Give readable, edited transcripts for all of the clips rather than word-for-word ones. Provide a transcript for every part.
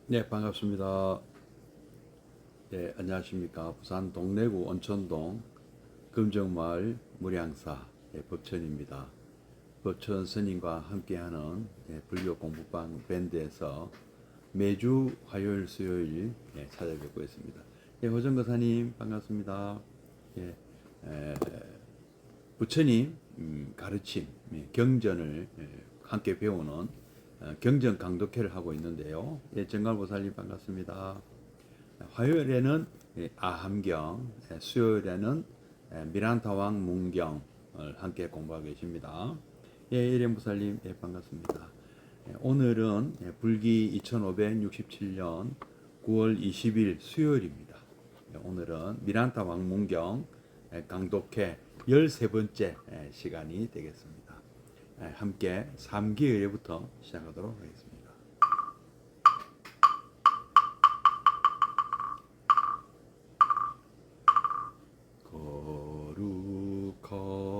네, 반갑습니다. 네, 안녕하십니까. 부산 동래구 온천동 금정마을 무량사 법천입니다. 법천 스님과 함께하는 불교 공부방 밴드에서 매주 화요일, 수요일 찾아뵙고 있습니다. 호정 거사님 반갑습니다. 예, 에, 부처님 가르침, 경전을 함께 배우는 경전 강독회를 하고 있는데요. 정갈보살님 반갑습니다. 화요일에는 아함경, 수요일에는 미란타왕 문경을 함께 공부하고 계십니다. 일행보살님 반갑습니다. 오늘은 불기 2567년 9월 20일 수요일입니다. 오늘은 미란타왕 문경 강독회 13번째 시간이 되겠습니다. 함께 3기의례부터 시작하도록 하겠습니다.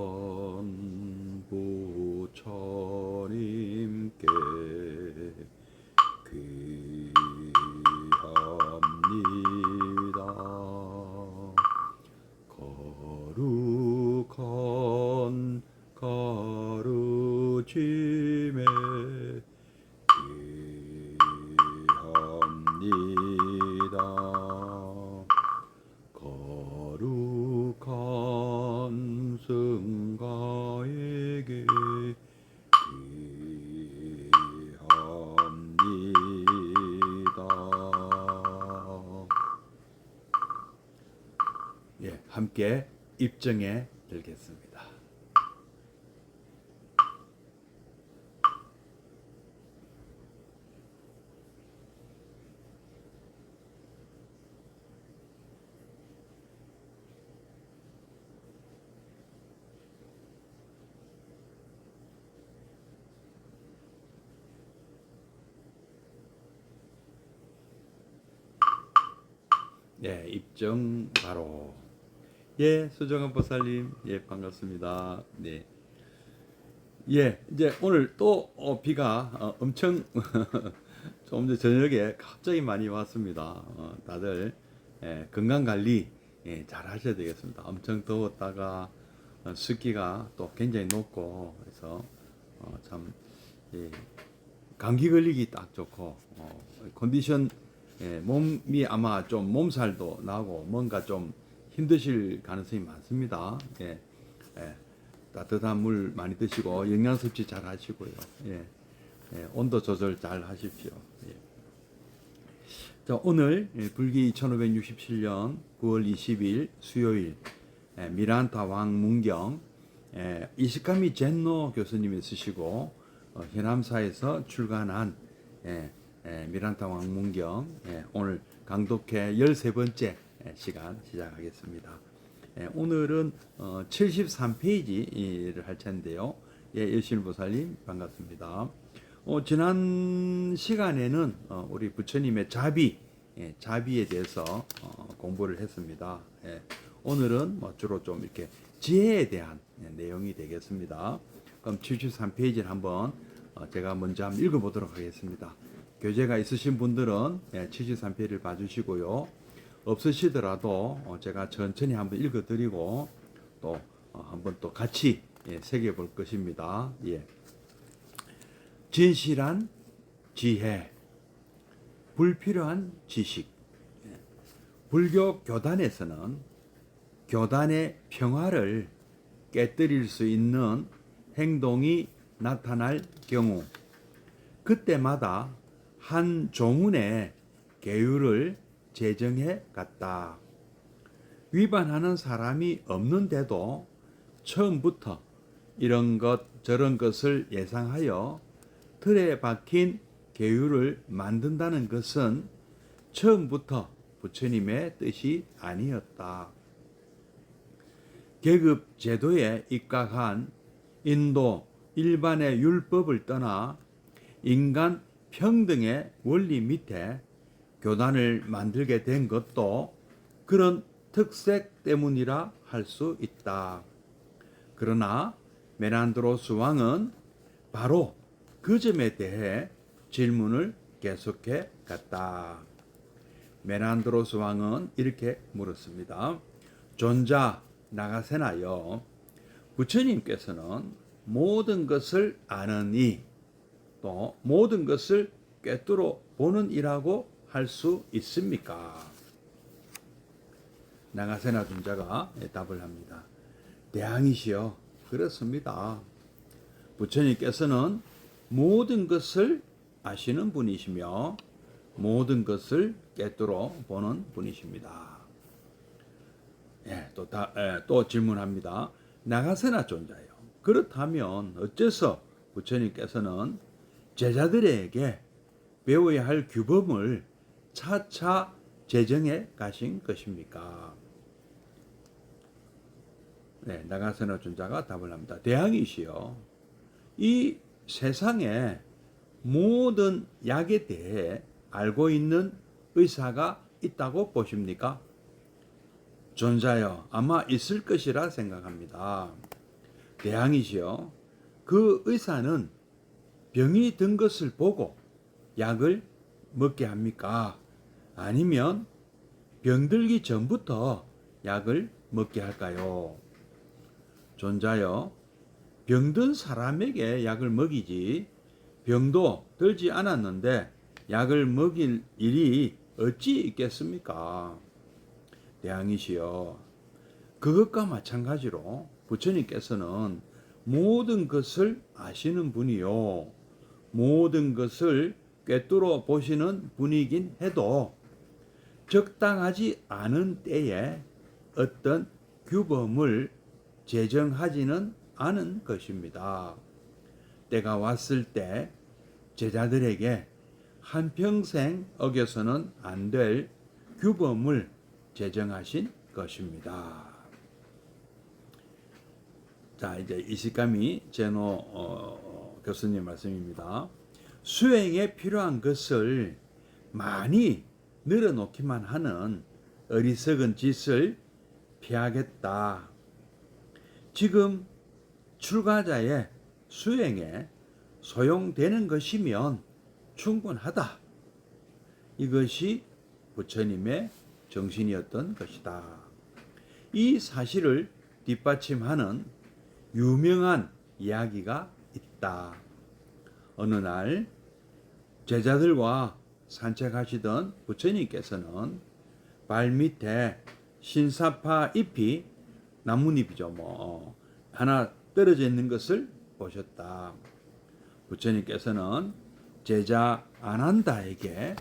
거룩한 부처님께 귀합니다. 거룩한 가르침에 귀합니다. 거룩한 승가에게 귀합니다. 함께 입정해 들겠습니다. 입정 바로. 수정한 보살님, 반갑습니다. 네. 이제 오늘 또 비가 엄청 좀 전 저녁에 갑자기 많이 왔습니다. 다들 건강 관리 잘 하셔야 되겠습니다. 엄청 더웠다가 습기가 또 굉장히 높고 그래서 참 감기 걸리기 딱 좋고 컨디션 몸이 아마 좀 몸살도 나고 뭔가 좀 힘드실 가능성이 많습니다. 따뜻한 물 많이 드시고 영양 섭취 잘 하시고요. 온도 조절 잘 하십시오. 자, 오늘 불기 2567년 9월 20일 수요일 미란타 왕 문경 이시카미 젠노 교수님이 쓰시고 현암사에서 출간한 미란타 왕 문경 오늘 강독회 13번째 시간 시작하겠습니다. 오늘은 73페이지를 할 텐데요. 일실보살님 반갑습니다. 지난 시간에는 우리 부처님의 자비에 대해서 공부를 했습니다. 오늘은 주로 좀 이렇게 지혜에 대한 내용이 되겠습니다. 그럼 73페이지를 한번 제가 먼저 한번 읽어보도록 하겠습니다. 교재가 있으신 분들은 73페이지를 봐주시고요. 없으시더라도 제가 천천히 한번 읽어드리고 또 한번 또 같이 새겨볼 것입니다. 진실한 지혜, 불필요한 지식. 불교 교단에서는 교단의 평화를 깨뜨릴 수 있는 행동이 나타날 경우 그때마다 한 조문의 계율을 제정해 갔다. 위반하는 사람이 없는데도 처음부터 이런 것 저런 것을 예상하여 틀에 박힌 계율을 만든다는 것은 처음부터 부처님의 뜻이 아니었다. 계급 제도에 입각한 인도 일반의 율법을 떠나 인간 평등의 원리 밑에 교단을 만들게 된 것도 그런 특색 때문이라 할 수 있다. 그러나 메난드로스 왕은 바로 그 점에 대해 질문을 계속해 갔다. 메난드로스 왕은 이렇게 물었습니다. 존자 나가세나여, 부처님께서는 모든 것을 아느니 또 모든 것을 꿰뚫어 보는 이라고 할 수 있습니까? 나가세나 존자가 답을 합니다. 대왕이시여, 그렇습니다. 부처님께서는 모든 것을 아시는 분이시며 모든 것을 꿰뚫어 보는 분이십니다. 또 질문합니다. 나가세나 존자요, 그렇다면 어째서 부처님께서는 제자들에게 배워야 할 규범을 차차 제정해 가신 것입니까? 나가세나 존자가 답을 합니다. 대왕이시여, 이 세상에 모든 약에 대해 알고 있는 의사가 있다고 보십니까? 존자여, 아마 있을 것이라 생각합니다. 대왕이시여, 그 의사는 병이 든 것을 보고 약을 먹게 합니까? 아니면 병들기 전부터 약을 먹게 할까요? 존자여, 병든 사람에게 약을 먹이지 병도 들지 않았는데 약을 먹일 일이 어찌 있겠습니까? 대왕이시여, 그것과 마찬가지로 부처님께서는 모든 것을 아시는 분이요, 모든 것을 꿰뚫어 보시는 분이긴 해도 적당하지 않은 때에 어떤 규범을 제정하지는 않은 것입니다. 때가 왔을 때 제자들에게 한평생 어겨서는 안 될 규범을 제정하신 것입니다. 자, 이제 이시카미 제노 교수님 말씀입니다. 수행에 필요한 것을 많이 늘어놓기만 하는 어리석은 짓을 피하겠다. 지금 출가자의 수행에 소용되는 것이면 충분하다. 이것이 부처님의 정신이었던 것이다. 이 사실을 뒷받침하는 유명한 이야기가 있다. 어느 날 제자들과 산책하시던 부처님께서는 발밑에 신사파 잎이, 나뭇잎이죠, 하나 떨어져 있는 것을 보셨다. 부처님께서는 제자 아난다에게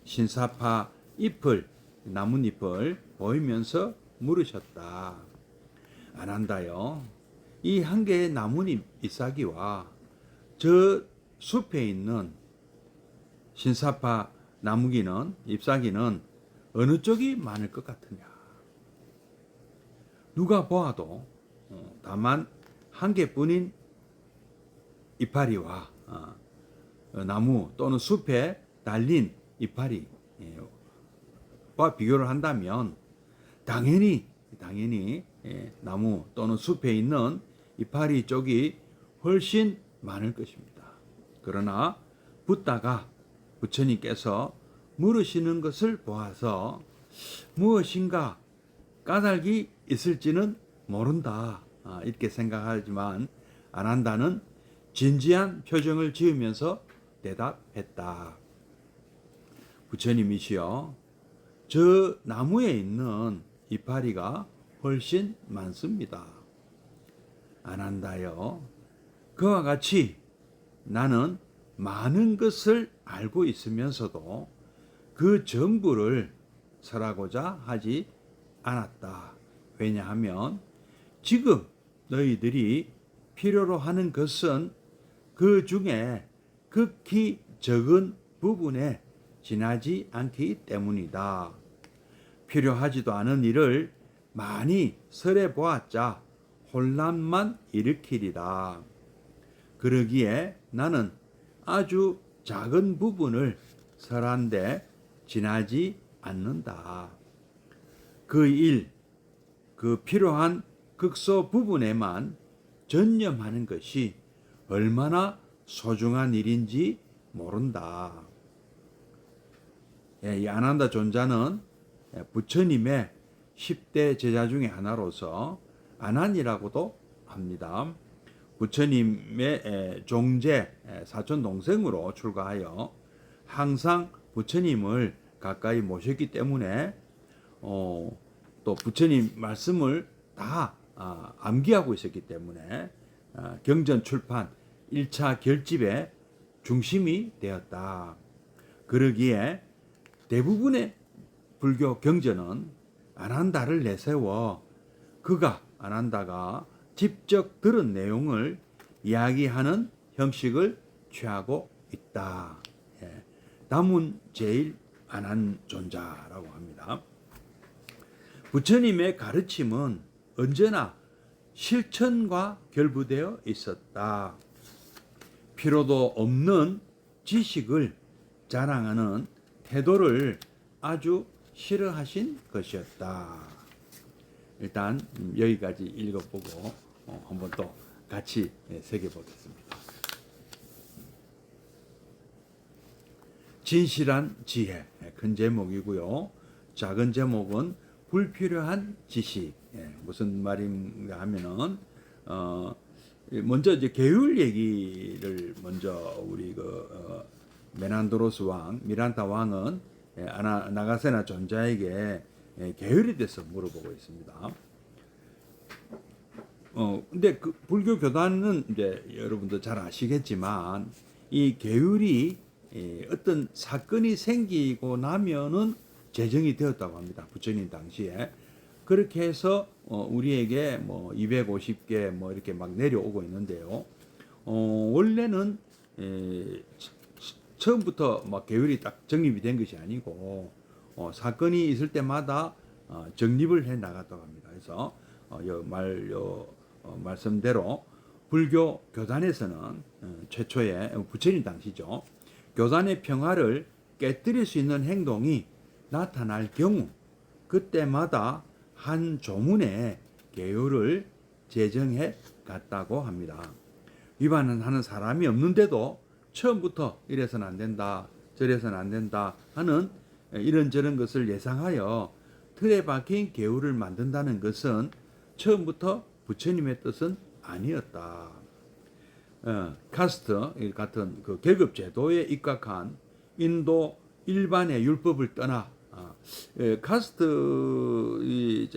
신사파 잎을, 나뭇잎을 보이면서 물으셨다. 아난다요, 이 한 개의 나뭇잎 잎사귀와 저 숲에 있는 신사파 잎사귀는 어느 쪽이 많을 것 같으냐? 누가 보아도 다만 한 개뿐인 이파리와 나무 또는 숲에 달린 이파리와 비교를 한다면 당연히 나무 또는 숲에 있는 이파리 쪽이 훨씬 많을 것입니다. 그러나 붓다가 부처님께서 물으시는 것을 보아서 무엇인가 까닭이 있을지는 모른다, 이렇게 생각하지만 아난다는 진지한 표정을 지으면서 대답했다. 부처님이시여, 저 나무에 있는 이파리가 훨씬 많습니다. 아난다여, 그와 같이 나는 많은 것을 알고 있으면서도 그 전부를 설하고자 하지 않았다. 왜냐하면 지금 너희들이 필요로 하는 것은 그 중에 극히 적은 부분에 지나지 않기 때문이다. 필요하지도 않은 일을 많이 설해 보았자 혼란만 일으키리라. 그러기에 나는 아주 작은 부분을 설한데 지나지 않는다. 그 필요한 극소 부분에만 전념하는 것이 얼마나 소중한 일인지 모른다. 이 아난다 존자는 부처님의 10대 제자 중에 하나로서 아난이라고도 합니다. 부처님의 종제 사촌 동생으로 출가하여 항상 부처님을 가까이 모셨기 때문에 또 부처님 말씀을 다 암기하고 있었기 때문에 경전 출판 1차 결집의 중심이 되었다. 그러기에 대부분의 불교 경전은 아난다를 내세워 아난다가 직접 들은 내용을 이야기하는 형식을 취하고 있다. 다문 제일 아난존자라고 합니다. 부처님의 가르침은 언제나 실천과 결부되어 있었다. 필요도 없는 지식을 자랑하는 태도를 아주 싫어하신 것이었다. 일단 여기까지 읽어보고 한번 또 같이 새겨보겠습니다. 진실한 지혜, 큰 제목이고요. 작은 제목은 불필요한 지식. 무슨 말인가 하면은 먼저 이제 계율 얘기를 먼저 우리 메난도로스 왕, 미란타 왕은 나가세나 존자에게 계율에 대해서 물어보고 있습니다. 근데 그 불교 교단은 이제 여러분도 잘 아시겠지만 이 계율이 어떤 사건이 생기고 나면은 제정이 되었다고 합니다. 부처님 당시에. 그렇게 해서 우리에게 뭐 250개 뭐 이렇게 막 내려오고 있는데요. 원래는 처음부터 막 계율이 딱 정립이 된 것이 아니고 사건이 있을 때마다 정립을 해 나갔다고 합니다. 그래서 말씀대로 불교 교단에서는 최초의 부처님 당시죠. 교단의 평화를 깨뜨릴 수 있는 행동이 나타날 경우 그때마다 한 조문의 계율을 제정해 갔다고 합니다. 위반하는 사람이 없는데도 처음부터 이래서는 안 된다, 저래서는 안 된다 하는 이런저런 것을 예상하여 틀에 박힌 계율을 만든다는 것은 처음부터 부처님의 뜻은 아니었다. 카스트 같은 그 계급 제도에 입각한 인도 일반의 율법을 떠나 카스트 이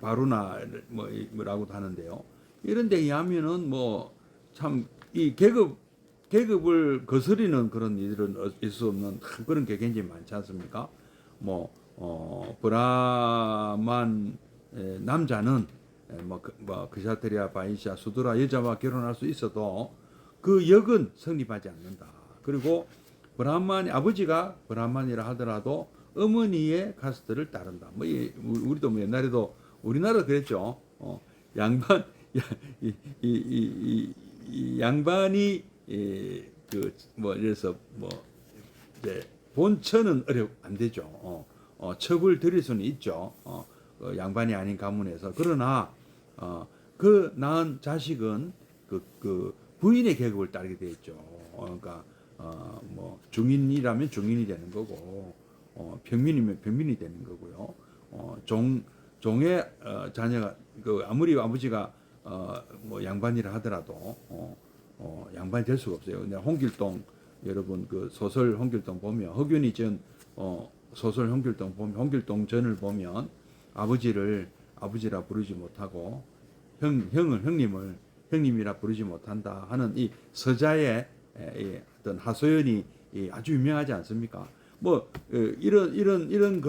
바루나 뭐라고도 하는데요. 이런 데 의하면은 뭐 참 이 계급을 거스리는 그런 일은 있을 수 없는 그런 게 굉장히 많지 않습니까? 브라만 남자는 그샤트리아 바이샤 수드라 여자와 결혼할 수 있어도 그 역은 성립하지 않는다. 그리고 브라만의 아버지가 브라만이라 하더라도 어머니의 카스트를 따른다. 우리도 뭐 옛날에도 우리나라 그랬죠. 양반 이 양반이 이래서 이제 본처는 안 되죠. 첩을 들일 수는 있죠. 양반이 아닌 가문에서. 그러나 그 낳은 자식은 그 부인의 계급을 따르게 돼 있죠. 그러니까 중인이라면 중인이 되는 거고 평민이면 평민이 되는 거고요. 종의 자녀가 아무리 아버지가 양반이라 하더라도 양반이 될 수가 없어요. 근데 홍길동 여러분 그 소설 홍길동 보면 허균이 전 소설 홍길동 보면 홍길동 전을 보면 아버지라 부르지 못하고 형님을 형님이라 부르지 못한다 하는 이 서자의 어떤 하소연이 아주 유명하지 않습니까? 이런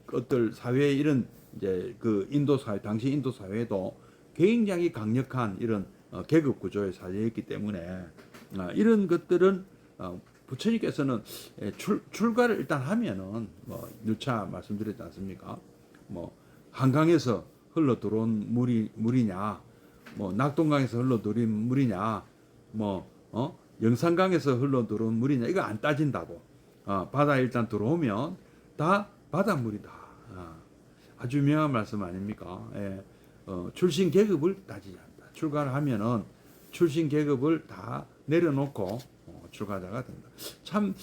것들 사회 이런 이제 그 인도 사회 당시 인도 사회도 굉장히 강력한 이런 계급 구조의 사회였기 때문에 이런 것들은 부처님께서는 출가를 일단 하면은 누차 말씀드렸지 않습니까? 한강에서 흘러 들어온 물이냐, 낙동강에서 흘러 들어온 물이냐, 영산강에서 흘러 들어온 물이냐 이거 안 따진다고. 바다에 일단 들어오면 다 바닷물이다. 아주 유명한 말씀 아닙니까? 출신 계급을 따지지 않는다. 출가를 하면은 출신 계급을 다 내려놓고 출가자가 된다. 참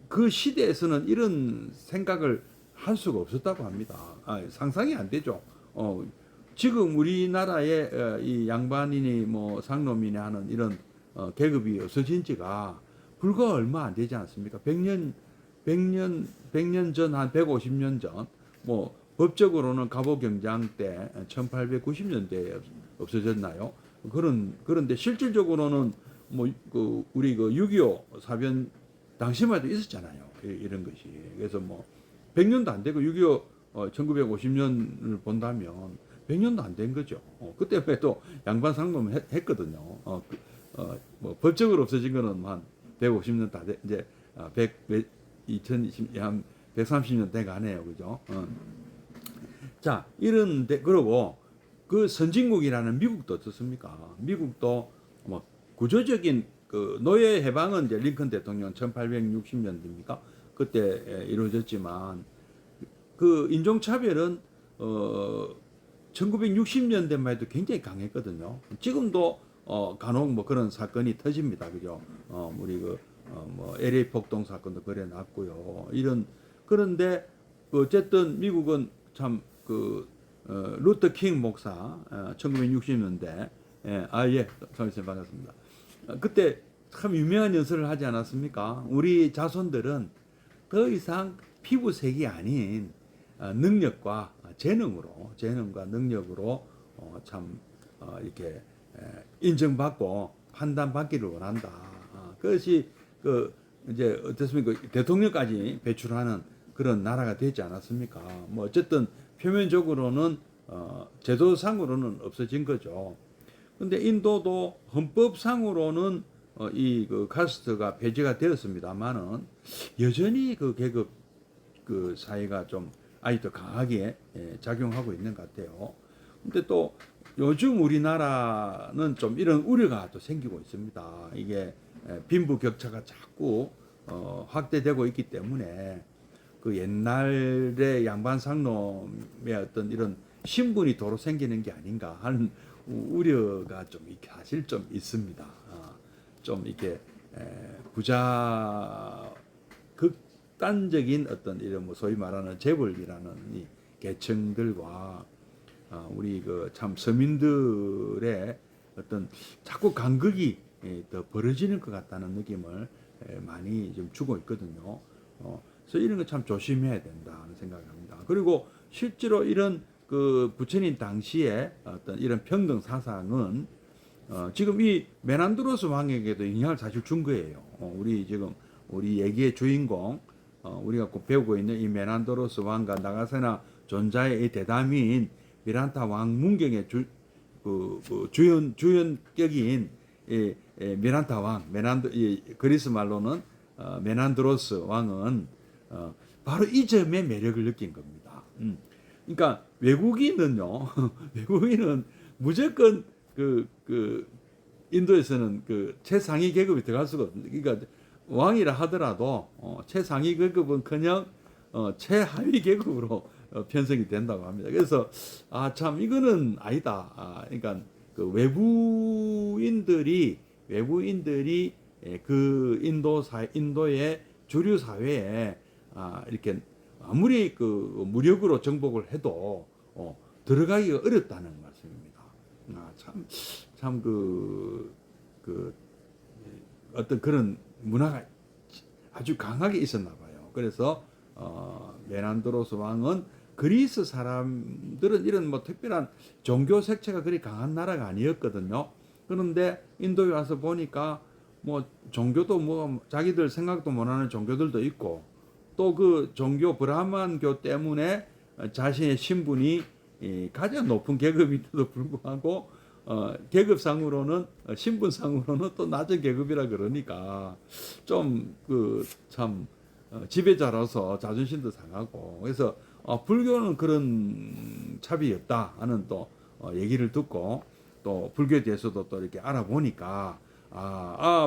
그 시대에서는 이런 생각을 할 수가 없었다고 합니다. 상상이 안 되죠. 지금 우리나라에 이 양반이니 뭐 상놈이니 하는 이런 계급이 없어진 지가 불과 얼마 안 되지 않습니까? 100년 전, 한 150년 전, 뭐 법적으로는 갑오경장 때 1890년대에 없어졌나요? 그런데 실질적으로는 뭐 우리 6.25 사변 당시만 해도 있었잖아요. 이런 것이. 그래서 뭐 100년도 안 되고 6.25 1950년을 본다면 100년도 안 된 거죠. 그때에도 양반 상놈 했거든요. 뭐 법적으로 없어진 거는 한 150년 다 이제 2020, 한 130년 돼 가네요. 그죠? 자, 이런데, 그러고 그 선진국이라는 미국도 어떻습니까? 미국도 뭐 구조적인 그 노예 해방은 이제 링컨 대통령 1860년대입니까? 그때 이루어졌지만 그 인종차별은 1960년대만 해도 굉장히 강했거든요. 지금도 간혹 뭐 그런 사건이 터집니다. 그죠? 우리 뭐 LA 폭동 사건도 그래 났고요. 그런데 어쨌든 미국은 참 루터 킹 목사 1960년대 예, 선생님 반갑습니다. 그때 참 유명한 연설을 하지 않았습니까? 우리 자손들은 더 이상 피부색이 아닌 능력과 재능과 능력으로 참 이렇게 인정받고 판단받기를 원한다. 그것이 이제 어떻습니까? 대통령까지 배출하는 그런 나라가 되지 않았습니까? 뭐 어쨌든 표면적으로는 제도상으로는 없어진 거죠. 근데 인도도 헌법상으로는 이 카스트가 폐지가 되었습니다만은 여전히 그 계급 사회가 좀 아직도 강하게 작용하고 있는 것 같아요. 근데 또 요즘 우리나라는 좀 이런 우려가 또 생기고 있습니다. 이게 빈부격차가 자꾸 확대되고 있기 때문에 그 옛날의 양반 상놈의 어떤 이런 신분이 도로 생기는 게 아닌가 하는 우려가 좀 사실 좀 있습니다. 좀 이렇게 부자 극단적인 어떤 이런 뭐 소위 말하는 재벌이라는 이 계층들과 우리 참 서민들의 어떤 자꾸 간극이 더 벌어지는 것 같다는 느낌을 많이 좀 주고 있거든요. 그래서 이런 거 참 조심해야 된다는 생각을 합니다. 그리고 실제로 이런 부처님 당시에 어떤 이런 평등 사상은 지금 이 메난드로스 왕에게도 영향을 사실 준 거예요. 우리 얘기의 주인공, 우리가 꼭 배우고 있는 이 메난드로스 왕과 나가세나 존자의 이 대담인 미란타 왕 문경의 주연격인 미란타 왕, 그리스 말로는 메난드로스 왕은 바로 이 점에 매력을 느낀 겁니다. 그러니까 외국인은요, 외국인은 무조건 인도에서는 최상위 계급이 들어갈 수가 없습니다. 그러니까 왕이라 하더라도 최상위 계급은커녕 최하위 계급으로 편성이 된다고 합니다. 그래서 참 이거는 아니다. 그러니까 외부인들이 인도의 주류 사회에 이렇게 아무리 무력으로 정복을 해도 들어가기가 어렵다는 말씀입니다. 참 어떤 그런 문화가 아주 강하게 있었나 봐요. 그래서 메난드로스 왕은 그리스 사람들은 이런 뭐 특별한 종교 색채가 그리 강한 나라가 아니었거든요. 그런데 인도에 와서 보니까 뭐 종교도 뭐 자기들 생각도 못하는 종교들도 있고 또 그 종교 브라만교 때문에 자신의 신분이 가장 높은 계급인데도 불구하고 계급상으로는 신분상으로는 또 낮은 계급이라 그러니까 좀 참 지배자로서 자존심도 상하고 그래서 불교는 그런 차별이 없다 하는 또 얘기를 듣고 또 불교에 대해서도 또 이렇게 알아보니까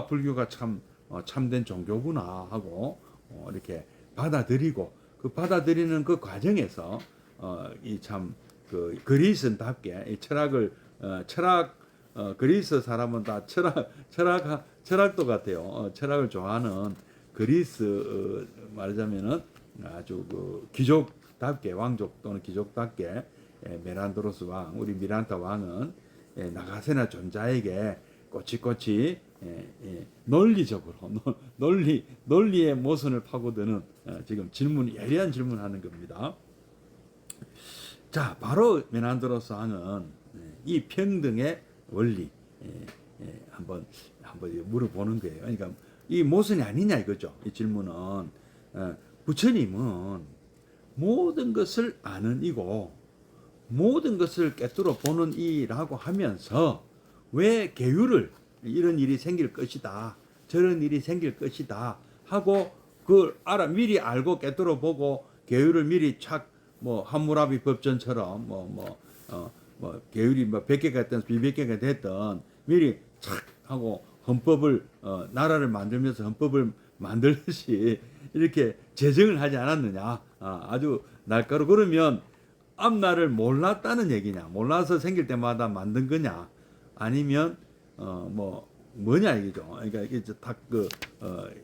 불교가 참 참된 종교구나 하고 이렇게 받아들이고 받아들이는 그 과정에서 이 참 그리스인답게 이 철학 그리스 사람은 다 철학도 같아요. 철학을 좋아하는 그리스 말하자면은 아주 그 귀족답게 왕족 또는 귀족답게 메란드로스 왕, 우리 미란타 왕은 나가세나 존자에게 꼬치꼬치 논리적으로 논리의 모순을 파고드는 지금 예리한 질문하는 겁니다. 자, 바로 메난드로스 왕은 이 평등의 원리 한번 물어보는 거예요. 그러니까 이 모순이 아니냐 이거죠. 이 질문은 부처님은 모든 것을 아는 이고 모든 것을 꿰뚫어 보는 이라고 하면서 왜 계율을 이런 일이 생길 것이다, 저런 일이 생길 것이다 하고 그걸 미리 알고 꿰뚫어 보고 계율을 미리 착 뭐 함무라비 법전처럼 계율이 뭐 100개가 됐든 200개가 됐든 미리 착 하고 헌법을 나라를 만들면서 헌법을 만들듯이 이렇게 제정을 하지 않았느냐. 아주 날카로. 그러면 앞날을 몰랐다는 얘기냐, 몰라서 생길 때마다 만든 거냐, 아니면 뭐냐 이거죠. 그러니까 이게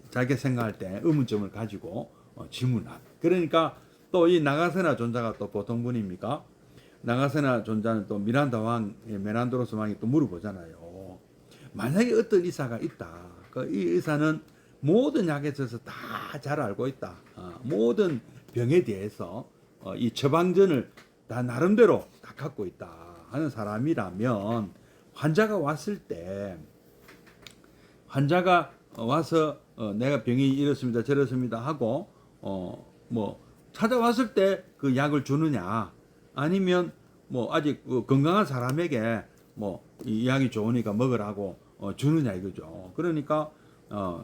자기 생각할 때 의문점을 가지고 질문한. 그러니까 또 이 나가세나 존자가 또 보통 분입니까? 나가세나 존자는 또 미란다 왕, 메난드로스 왕이 또 물어보잖아요. 만약에 어떤 의사가 있다. 이 의사는 모든 약에 대해서 다 잘 알고 있다. 모든 병에 대해서 이 처방전을 다 나름대로 다 갖고 있다 하는 사람이라면 환자가 왔을 때 환자가 와서 내가 병이 이렇습니다 저렇습니다 하고 찾아왔을 때 그 약을 주느냐, 아니면 아직 건강한 사람에게 이 약이 좋으니까 먹으라고 주느냐 이거죠. 그러니까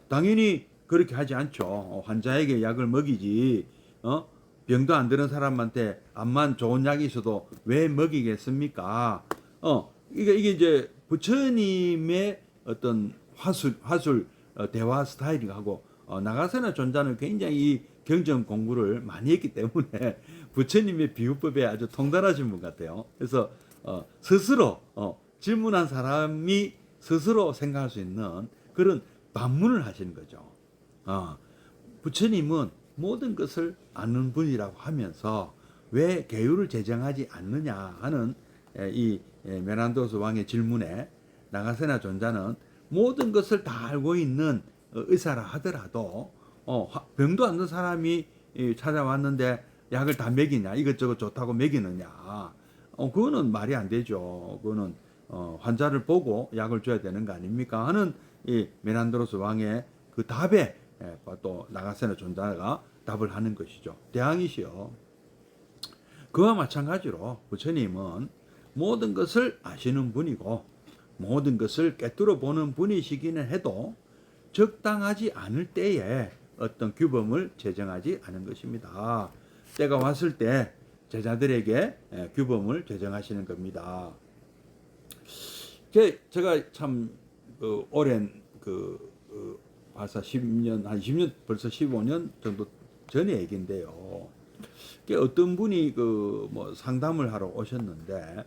당연히 그렇게 하지 않죠. 환자에게 약을 먹이지 병도 안 드는 사람한테 암만 좋은 약이 있어도 왜 먹이겠습니까? 이게 이제 부처님의 어떤 화술 대화 스타일이고 나가세나 존자는 굉장히 이 경전 공부를 많이 했기 때문에 부처님의 비유법에 아주 통달하신 분 같아요. 그래서 스스로 질문한 사람이 스스로 생각할 수 있는 그런 반문을 하시는 거죠. 부처님은 모든 것을 아는 분이라고 하면서 왜 계율을 제정하지 않느냐 하는 이 메난도스 왕의 질문에 나가세나 존자는 모든 것을 다 알고 있는 의사라 하더라도 병도 안 든 사람이 찾아왔는데 약을 다 먹이냐, 이것저것 좋다고 먹이느냐, 그거는 말이 안 되죠. 그거는 환자를 보고 약을 줘야 되는 거 아닙니까 하는 이 메난드로스 왕의 그 답에 또 나가세나 존자가 답을 하는 것이죠. 대항이시여, 그와 마찬가지로 부처님은 모든 것을 아시는 분이고 모든 것을 꿰뚫어 보는 분이시기는 해도 적당하지 않을 때에 어떤 규범을 제정하지 않은 것입니다. 때가 왔을 때 제자들에게 규범을 제정하시는 겁니다. 제가 참 오랜 벌써 10년, 한 20년, 벌써 15년 정도 전의 얘기인데요. 어떤 분이 상담을 하러 오셨는데,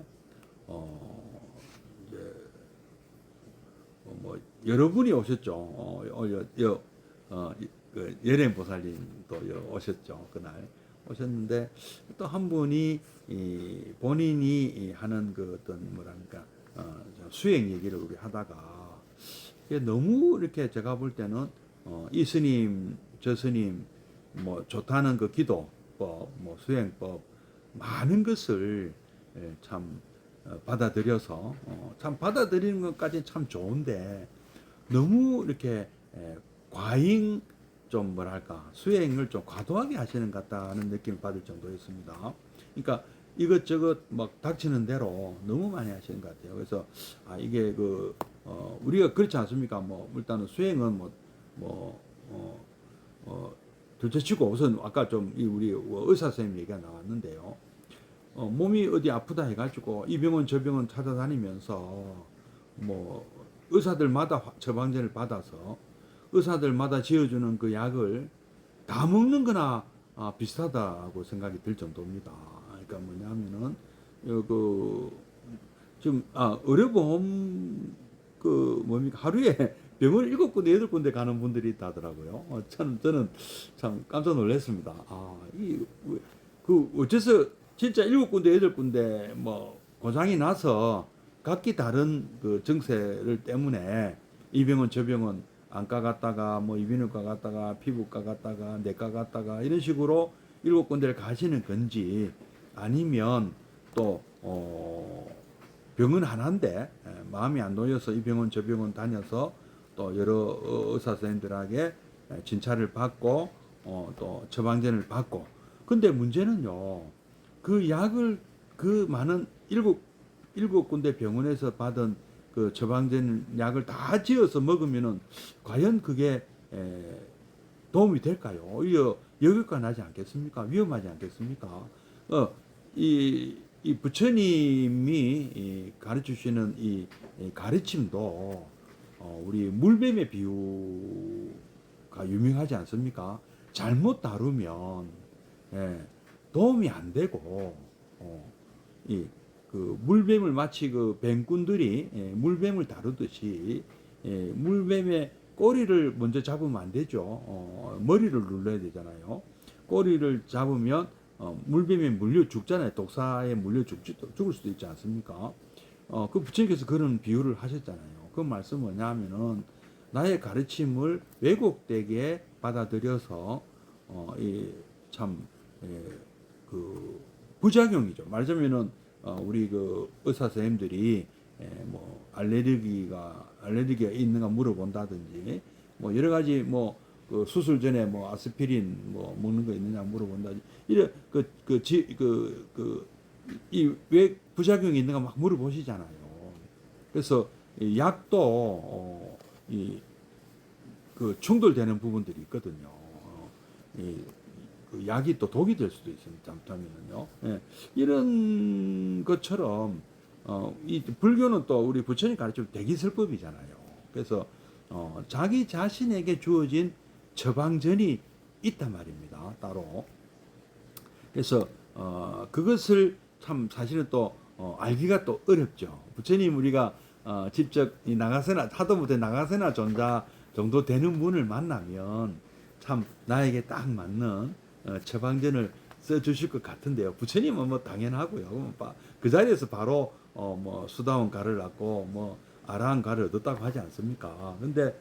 여러 분이 오셨죠. 예레인 보살님도 오셨죠. 그날 오셨는데, 또 한 분이 본인이 하는 어떤 수행 얘기를 우리 하다가 너무 이렇게 제가 볼 때는 이 스님 저 스님 좋다는 그 기도법 수행법 많은 것을 참 받아들여서 참 받아들이는 것까지 참 좋은데 너무 이렇게 과잉 좀 수행을 좀 과도하게 하시는 것 같다는 느낌을 받을 정도였습니다. 그러니까 이것저것 닥치는 대로 너무 많이 하시는 것 같아요. 그래서 이게 우리가 그렇지 않습니까? 일단은 수행은 둘째치고 우선 아까 좀 우리 의사 선생님 얘기가 나왔는데요. 몸이 어디 아프다 해가지고 이 병원 저 병원 찾아다니면서 의사들마다 처방전을 받아서 의사들마다 지어주는 그 약을 다 먹는 거나 비슷하다고 생각이 들 정도입니다. 그러니까 뭐냐면은 지금 의료보험 하루에 병원을 7군데, 8군데 가는 분들이 있다더라고요. 저는 참 깜짝 놀랐습니다. 어째서 진짜 7군데, 8군데 뭐 고장이 나서 각기 다른 그 증세를 때문에 이 병원 저 병원 안과 갔다가 뭐 이비인후과 갔다가 피부과 갔다가 내과 갔다가 이런 식으로 7군데를 가시는 건지, 아니면 또 병은 하나인데 마음이 안 놓여서 이 병원 저 병원 다녀서 또 여러 의사 선생님들에게 진찰을 받고 또 처방전을 받고. 근데 문제는요, 그 약을 그 많은 일곱 군데 병원에서 받은 그 처방전 약을 다 지어서 먹으면은 과연 그게 도움이 될까요? 오히려 역효과 나지 않겠습니까? 위험하지 않겠습니까? 이 부처님이 가르쳐 주시는 이 가르침도 우리 물뱀의 비유가 유명하지 않습니까? 잘못 다루면 도움이 안 되고, 그 물뱀을 마치 그 뱀꾼들이 물뱀을 다루듯이 물뱀의 꼬리를 먼저 잡으면 안 되죠. 머리를 눌러야 되잖아요. 꼬리를 잡으면 물뱀에 물려 죽잖아요. 독사에 물려 죽을 수도 있지 않습니까? 그 부처님께서 그런 비유를 하셨잖아요. 그 말씀은 뭐냐면은 나의 가르침을 왜곡되게 받아들여서 그 부작용이죠. 말하자면은 우리 그 의사 선생님들이 뭐 알레르기가 있는가 물어본다든지, 뭐 여러 가지 뭐 그 수술 전에 뭐 아스피린 뭐 먹는 거 있느냐 물어본다든지, 이런 이 왜 부작용이 있는가 막 물어보시잖아요. 그래서 이 약도 그 충돌되는 부분들이 있거든요. 그 약이 또 독이 될 수도 있습니다. 잘못하면요. 이런 것처럼 이 불교는 또 우리 부처님 가르쳐 대기설법이잖아요. 그래서 자기 자신에게 주어진 처방전이 있단 말입니다. 따로. 그래서 그것을 참 사실은 또 알기가 또 어렵죠. 부처님 우리가 직접 이 나가세나 하다못해 나가세나 존자 정도 되는 분을 만나면 참 나에게 딱 맞는 처방전을 써주실 것 같은데요. 부처님은 뭐 당연하고요. 그 자리에서 바로 뭐 수다원 가를 낳고 뭐 아라한 가를 얻었다고 하지 않습니까? 근데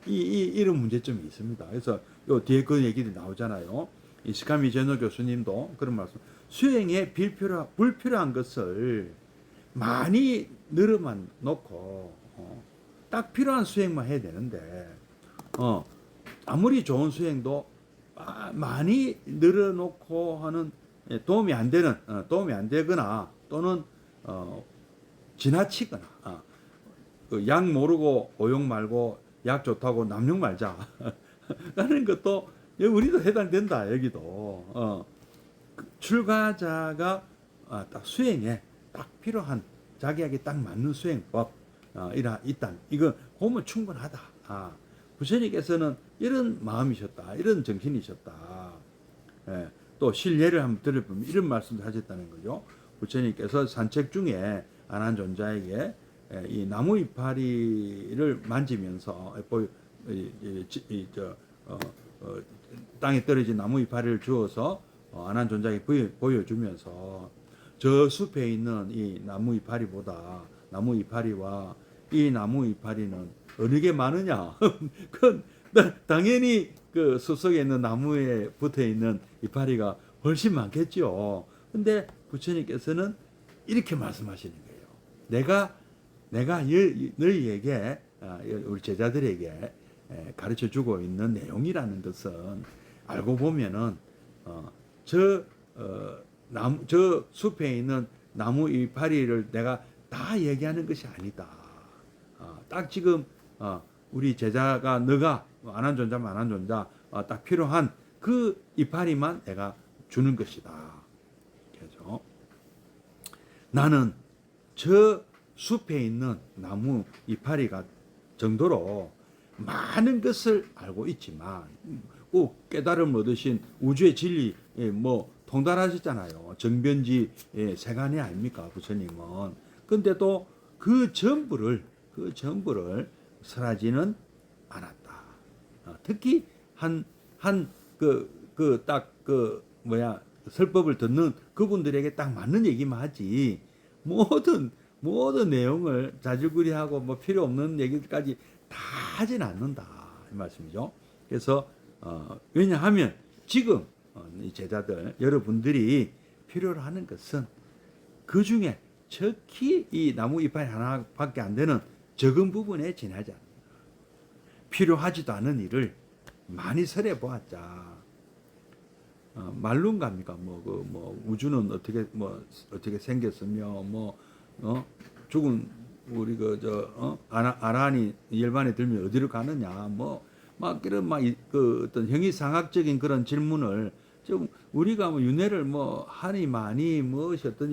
이런 문제점이 있습니다. 그래서 요 뒤에 그 얘기도 나오잖아요. 이 스카미 제노 교수님도 그런 말씀. 수행에 불필요한 것을 많이 늘어만 놓고 딱 필요한 수행만 해야 되는데, 아무리 좋은 수행도 많이 늘어놓고 하는 도움이 안 되거나 또는 지나치거나, 그 약 모르고 오용 말고 약 좋다고 남용 말자 라는 것도 우리도 해당된다. 여기도 출가자가 딱 수행에 딱 필요한 자기에게 딱 맞는 수행법 이건 보면 충분하다. 부처님께서는 이런 마음이셨다, 이런 정신이셨다. 또 실례를 한번 들어보면 이런 말씀을 하셨다는 거죠. 부처님께서 산책 중에 안한존자에게 이 나무 이파리를 만지면서 땅에 떨어진 나무 이파리를 주어서 안한존자에게 보여주면서 저 숲에 있는 이 나무 이파리보다 나무 이파리와 이 나무 이파리는 어느 게 많으냐? 그건 당연히 그 숲 속에 있는 나무에 붙어 있는 이파리가 훨씬 많겠죠. 근데 부처님께서는 이렇게 말씀하시는 거예요. 내가 너희에게 우리 제자들에게 가르쳐 주고 있는 내용이라는 것은 알고 보면은 저 숲에 있는 나무 이파리를 내가 다 얘기하는 것이 아니다. 딱 지금 우리 제자가 너가 안한존자 딱 필요한 그 이파리만 내가 주는 것이다. 그죠? 나는 저 숲에 있는 나무 이파리가 정도로 많은 것을 알고 있지만 꼭 깨달음을 얻으신 우주의 진리 뭐 통달하셨잖아요. 정변지 세간이 아닙니까 부처님은. 근데도 그 전부를 설하지는 않았다. 특히 설법을 듣는 그분들에게 딱 맞는 얘기만 하지, 모든 내용을 자질구리하고 뭐 필요 없는 얘기까지 다 하진 않는다. 이 말씀이죠. 그래서, 왜냐하면 지금, 이 제자들, 여러분들이 필요로 하는 것은 그 중에 특히 이 나무 이파리 하나밖에 안 되는 적은 부분에 지나지 않는다. 필요하지도 않은 일을 많이 설해 보았자 말론갑니까? 우주는 어떻게 생겼으며 죽은 우리 아란이 열반에 들면 어디로 가느냐 이런 어떤 형이상학적인 그런 질문을 좀 우리가 윤회를 하니 많이 무엇이 어떤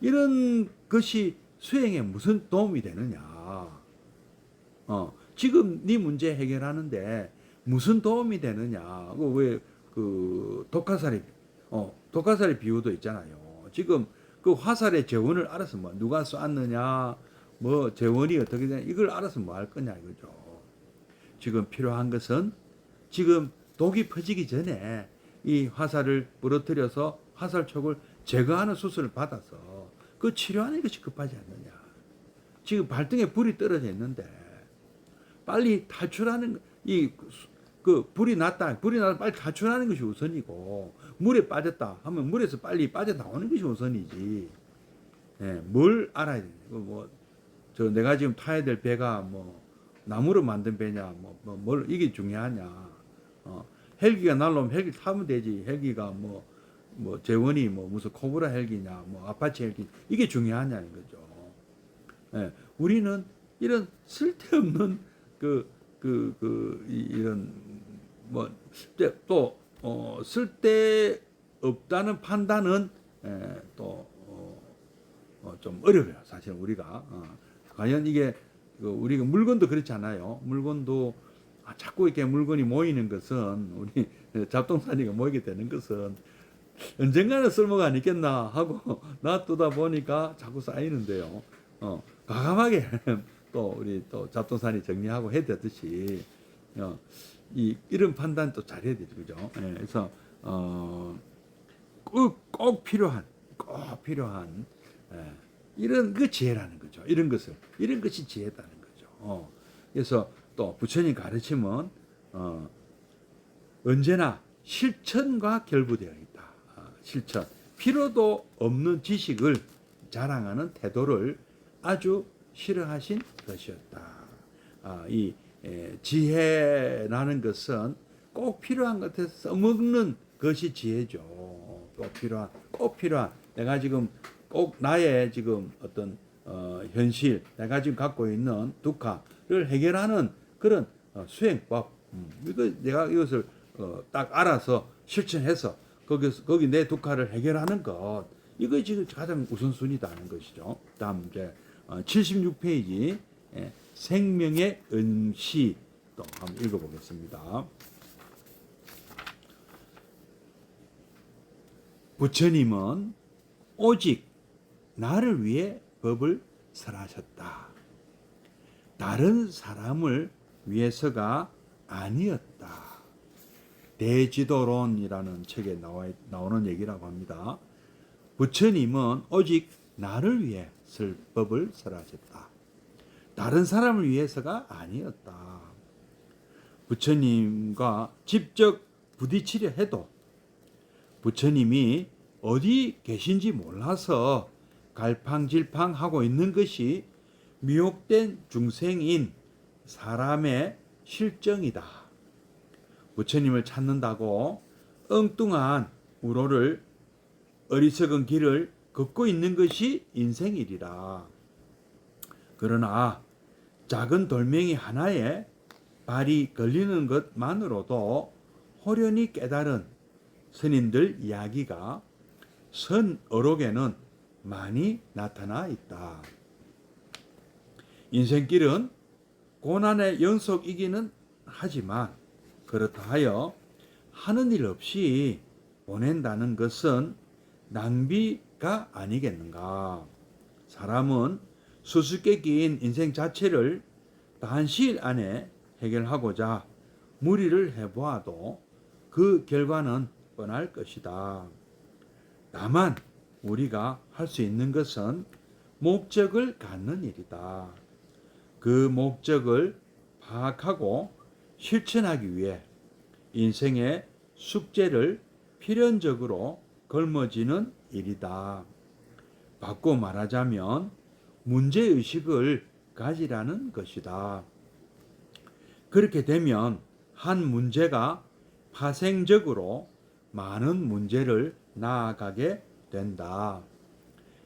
이런 것이 수행에 무슨 도움이 되느냐? 지금 네 문제 해결하는데 무슨 도움이 되느냐? 독화살의 비유도 있잖아요. 지금 그 화살의 재원을 알아서 누가 쐈느냐, 재원이 어떻게 되냐, 이걸 알아서 할 거냐 이거죠. 지금 필요한 것은 지금 독이 퍼지기 전에 이 화살을 부러뜨려서 화살촉을 제거하는 수술을 받아서 그 치료하는 것이 급하지 않느냐. 지금 발등에 불이 떨어져 있는데 빨리 탈출하는 불이 났다 빨리 탈출하는 것이 우선이고, 물에 빠졌다 하면 물에서 빨리 빠져나오는 것이 우선이지. 뭘 알아야 되냐. 내가 지금 타야 될 배가 나무로 만든 배냐, 이게 중요하냐. 헬기가 날라오면 헬기 타면 되지. 헬기가 재원이 무슨 코브라 헬기냐, 아파치 헬기, 이게 중요하냐 이거죠. 우리는 이런 쓸데없는 이런 또 쓸데없다는 판단은 좀 어려워요. 사실 우리가 과연 이게 우리가 물건도 그렇잖아요. 물건도 자꾸 이렇게 물건이 모이는 것은, 우리 잡동사니가 모이게 되는 것은 언젠가는 쓸모가 안 있겠나 하고 놔두다 보니까 자꾸 쌓이는데요. 과감하게 또 우리 또 잡동사니 정리하고 해야 되듯이 이런 판단 또 잘해야 되죠, 그죠? 그래서 꼭 필요한 이런 그 지혜라는 거죠. 이런 것이 지혜다는 거죠. 그래서 또 부처님 가르침은 언제나 실천과 결부되어 있다. 실천, 필요도 없는 지식을 자랑하는 태도를 아주 싫어하신 것이었다. 이 지혜라는 것은 꼭 필요한 것에 써먹는 것이 지혜죠. 꼭 필요한 내가 지금 꼭 나의 지금 어떤 현실, 내가 지금 갖고 있는 두카를 해결하는 그런 수행법. 내가 이것을 딱 알아서 실천해서 거기 내 두카를 해결하는 것, 이거 지금 가장 우선순위다는 것이죠. 다음 이제 76페이지 생명의 은시 또 한번 읽어보겠습니다. 부처님은 오직 나를 위해 법을 설하셨다. 다른 사람을 위해서가 아니었다. 대지도론이라는 책에 나오는 얘기라고 합니다. 부처님은 오직 나를 위해 법을 설하셨다. 다른 사람을 위해서가 아니었다. 부처님과 직접 부딪히려 해도 부처님이 어디 계신지 몰라서 갈팡질팡하고 있는 것이 미혹된 중생인 사람의 실정이다. 부처님을 찾는다고 엉뚱한 우로를 어리석은 길을 걷고 있는 것이 인생이리라. 그러나 작은 돌멩이 하나에 발이 걸리는 것만으로도 호련히 깨달은 스님들 이야기가 선어록에는 많이 나타나 있다. 인생길은 고난의 연속이기는 하지만 그렇다 하여 하는 일 없이 보낸다는 것은 낭비가 아니겠는가. 사람은 수수께끼인 인생 자체를 단시일 안에 해결하고자 무리를 해보아도 그 결과는 뻔할 것이다. 다만 우리가 할 수 있는 것은 목적을 갖는 일이다. 그 목적을 파악하고 실천하기 위해 인생의 숙제를 필연적으로 걸머지는 일이다. 바꿔 말하자면 문제의식을 가지라는 것이다. 그렇게 되면 한 문제가 파생적으로 많은 문제를 낳아가게 된다.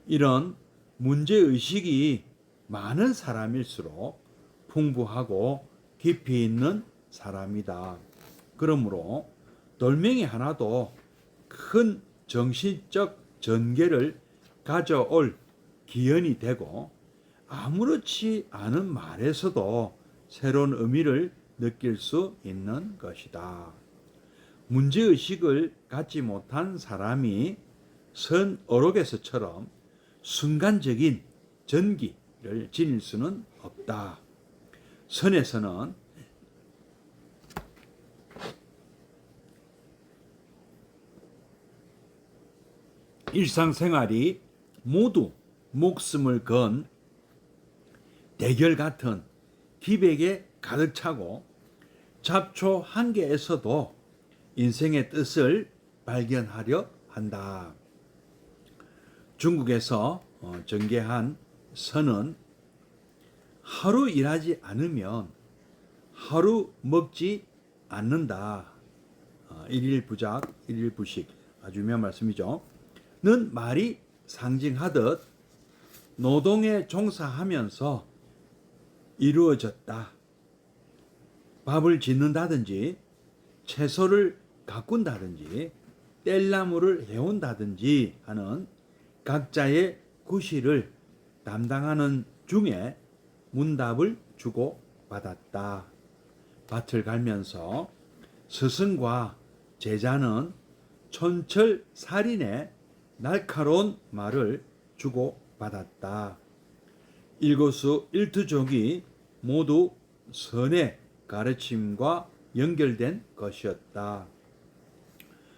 이런 문제의식이 많은 사람일수록 풍부하고 깊이 있는 사람이다. 그러므로 돌멩이 하나도 큰 정신적 전개를 가져올 기현이 되고 아무렇지 않은 말에서도 새로운 의미를 느낄 수 있는 것이다. 문제의식을 갖지 못한 사람이 선 오록에서처럼 순간적인 전기를 지닐 수는 없다. 선에서는 일상생활이 모두 목숨을 건 대결 같은 기백에 가득 차고 잡초 한 개에서도 인생의 뜻을 발견하려 한다. 중국에서 전개한 선은 하루 일하지 않으면 하루 먹지 않는다. 일일부작, 일일부식. 아주 유명한 말씀이죠. 는 말이 상징하듯 노동에 종사하면서 이루어졌다. 밥을 짓는다든지 채소를 가꾼다든지 뗄나무를 해온다든지 하는 각자의 구실을 담당하는 중에 문답을 주고 받았다. 밭을 갈면서 스승과 제자는 촌철살인의 날카로운 말을 주고 받았다. 일거수일투족이 모두 선의 가르침과 연결된 것이었다.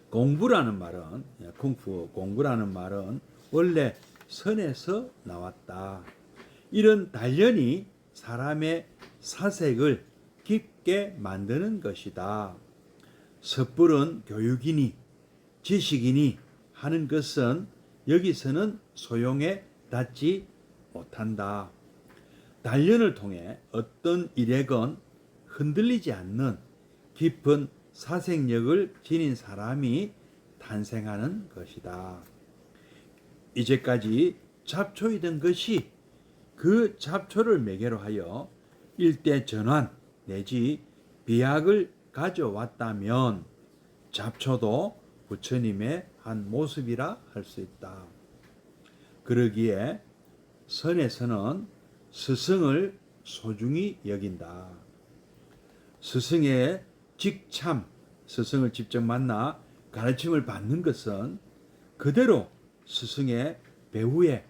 공부라는 말은, 쿵푸 공부라는 말은 원래 선에서 나왔다. 이런 단련이 사람의 사색을 깊게 만드는 것이다. 섣부른 교육이니 지식이니 하는 것은 여기서는 소용에 닿지 못한다. 단련을 통해 어떤 일에건 흔들리지 않는 깊은 사색력을 지닌 사람이 탄생하는 것이다. 이제까지 잡초이던 것이 그 잡초를 매개로 하여 일대 전환 내지 비약을 가져왔다면 잡초도 부처님의 한 모습이라 할 수 있다. 그러기에 선에서는 스승을 소중히 여긴다. 스승의 직참, 스승을 직접 만나 가르침을 받는 것은 그대로 스승의 배후에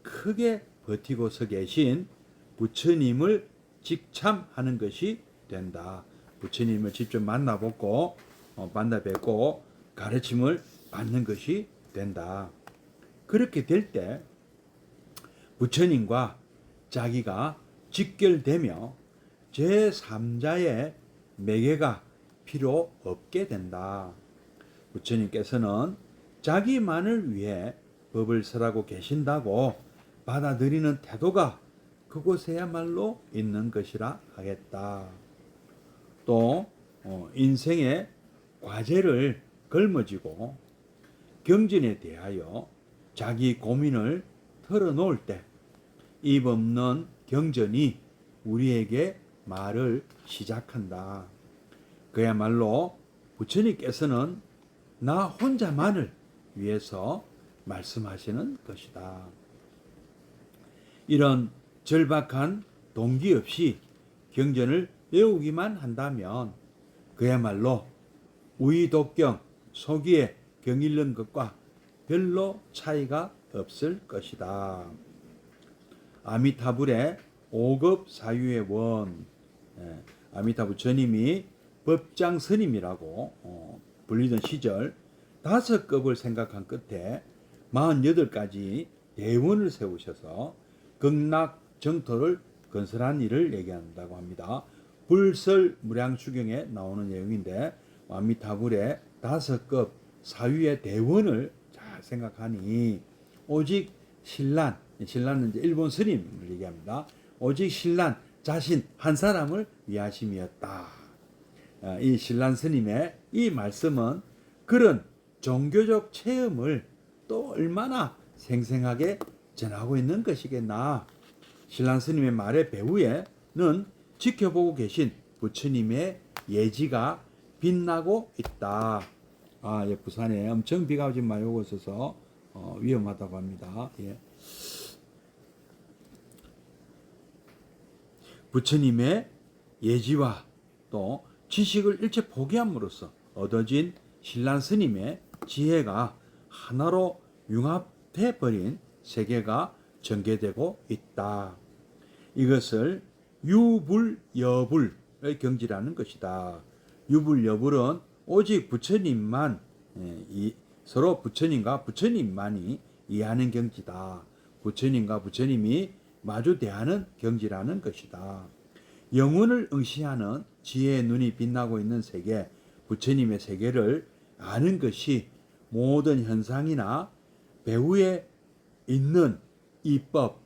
크게 버티고 서 계신 부처님을 직참하는 것이 된다. 부처님을 직접 만나 뵙고 가르침을 받는 것이 된다. 그렇게 될 때 부처님과 자기가 직결되며 제3자의 매개가 필요 없게 된다. 부처님께서는 자기만을 위해 법을 설하고 계신다고 받아들이는 태도가 그곳에야말로 있는 것이라 하겠다. 또 인생의 과제를 걸머지고 경전에 대하여 자기 고민을 털어놓을 때 입 없는 경전이 우리에게 말을 시작한다. 그야말로 부처님께서는 나 혼자만을 위해서 말씀하시는 것이다. 이런 절박한 동기 없이 경전을 외우기만 한다면 그야말로 우의독경 소기에 경 읽는 것과 별로 차이가 없을 것이다. 아미타불의 5급 사유의 원, 아미타 부처님이 법장 스님이라고 불리던 시절 5급을 생각한 끝에 48가지 대원을 세우셔서 극락 정토를 건설한 일을 얘기한다고 합니다. 불설 무량수경에 나오는 내용인데 아미타불의 5급 사유의 대원을 잘 생각하니 오직 신라는 이제 일본 스님을 얘기합니다. 오직 신라 자신 한 사람을 위하심이었다. 이 신라 스님의 이 말씀은 그런 종교적 체험을 또 얼마나 생생하게 전하고 있는 것이겠나. 신라 스님의 말의 배후에는 지켜보고 계신 부처님의 예지가 빛나고 있다. 예, 부산에 엄청 비가 지금 많이 오고 있어서 위험하다고 합니다. 예. 부처님의 예지와 또 지식을 일체 포기함으로써 얻어진 신라 스님의 지혜가 하나로 융합돼 버린 세계가 전개되고 있다. 이것을 유불여불의 경지라는 것이다. 유불여불은 오직 부처님만 서로 부처님과 부처님만이 이해하는 경지다. 부처님과 부처님이 마주 대하는 경지라는 것이다. 영혼을 응시하는 지혜의 눈이 빛나고 있는 세계, 부처님의 세계를 아는 것이 모든 현상이나 배후에 있는 이법,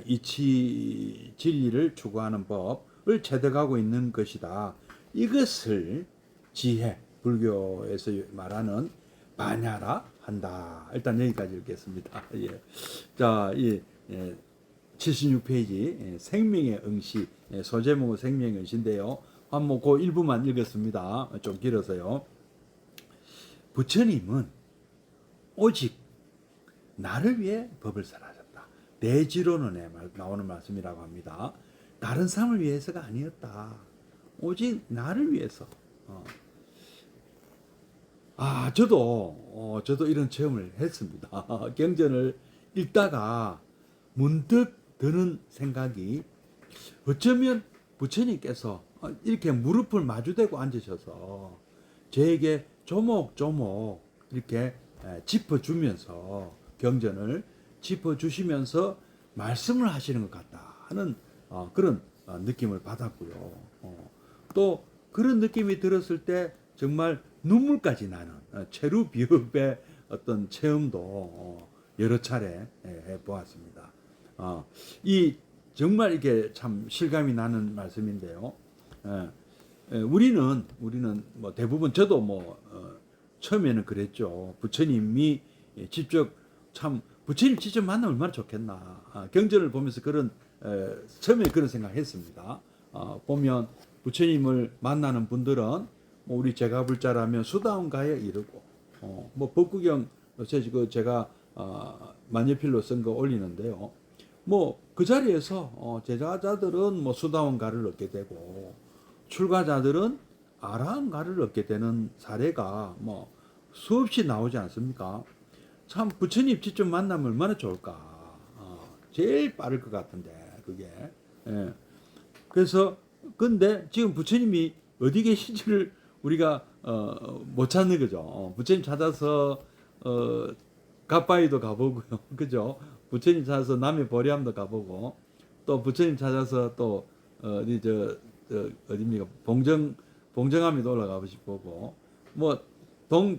이치 진리를 추구하는 법을 체득하고 있는 것이다. 이것을 지혜, 불교에서 말하는 바냐라 한다. 일단 여기까지 읽겠습니다. 예. 자, 76페이지 생명의 응시, 소제목은 생명의 응시인데요. 한번 그 일부만 읽었습니다. 좀 길어서요. 부처님은 오직 나를 위해 법을 설하셨다. 대지론원에 나오는 말씀이라고 합니다. 다른 사람을 위해서가 아니었다. 오직 나를 위해서. 저도 이런 체험을 했습니다. 경전을 읽다가 문득 드는 생각이, 어쩌면 부처님께서 이렇게 무릎을 마주대고 앉으셔서 저에게 조목조목 이렇게 짚어주면서, 경전을 짚어주시면서 말씀을 하시는 것 같다 하는 그런 느낌을 받았고요. 또 그런 느낌이 들었을 때 정말 눈물까지 나는 체루비읍의 어떤 체험도 여러 차례 해보았습니다. 이 정말 이게 참 실감이 나는 말씀인데요. 우리는 뭐 대부분, 저도 처음에는 그랬죠. 부처님이 직접, 부처님 직접 만나면 얼마나 좋겠나. 경전을 보면서 처음에 그런 생각했습니다. 보면 부처님을 만나는 분들은 우리 제가불자라면 수다원가에 이르고, 법구경 제가 만년필로 쓴 거 올리는데요. 그 자리에서 제자자들은 수다원가를 얻게 되고, 출가자들은 아라한가를 얻게 되는 사례가 수없이 나오지 않습니까? 참 부처님 직접 만나면 얼마나 좋을까. 제일 빠를 것 같은데 그게. 예. 그래서 근데 지금 부처님이 어디 계신지를 우리가 못 찾는 거죠. 부처님 찾아서 갓바위도 가보고요. 그죠? 부처님 찾아서 남의 보리암도 가보고, 또 부처님 찾아서 또 어디입니까? 봉정암에도 올라가 보고,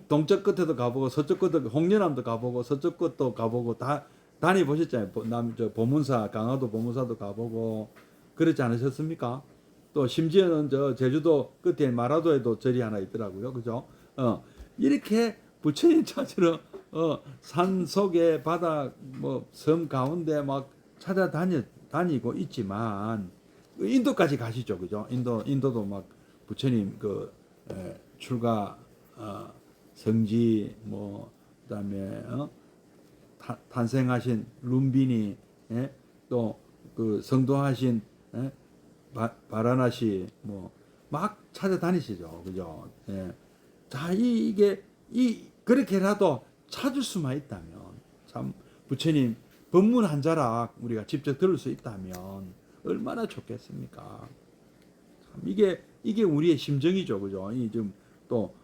동쪽 끝에도 가보고, 서쪽 끝에도, 홍련암도 가보고, 서쪽 끝도 가보고, 다 다녀보셨잖아요. 보문사, 강화도 보문사도 가보고, 그렇지 않으셨습니까? 또 심지어는 제주도 끝에 마라도에도 절이 하나 있더라고요. 그죠? 이렇게 부처님 찾으러 산 속에 바다, 섬 가운데 막 찾아다니고 있지만, 인도까지 가시죠. 그죠? 인도도 막 부처님 출가 성지, 그다음에 탄생하신 룸비니, 또 성도하신 바라나시, 막 찾아다니시죠. 그죠? 예. 자, 이게 그렇게라도 찾을 수만 있다면, 참 부처님 법문 한 자락 우리가 직접 들을 수 있다면 얼마나 좋겠습니까? 참 이게 우리의 심정이죠, 그죠? 이 지금 또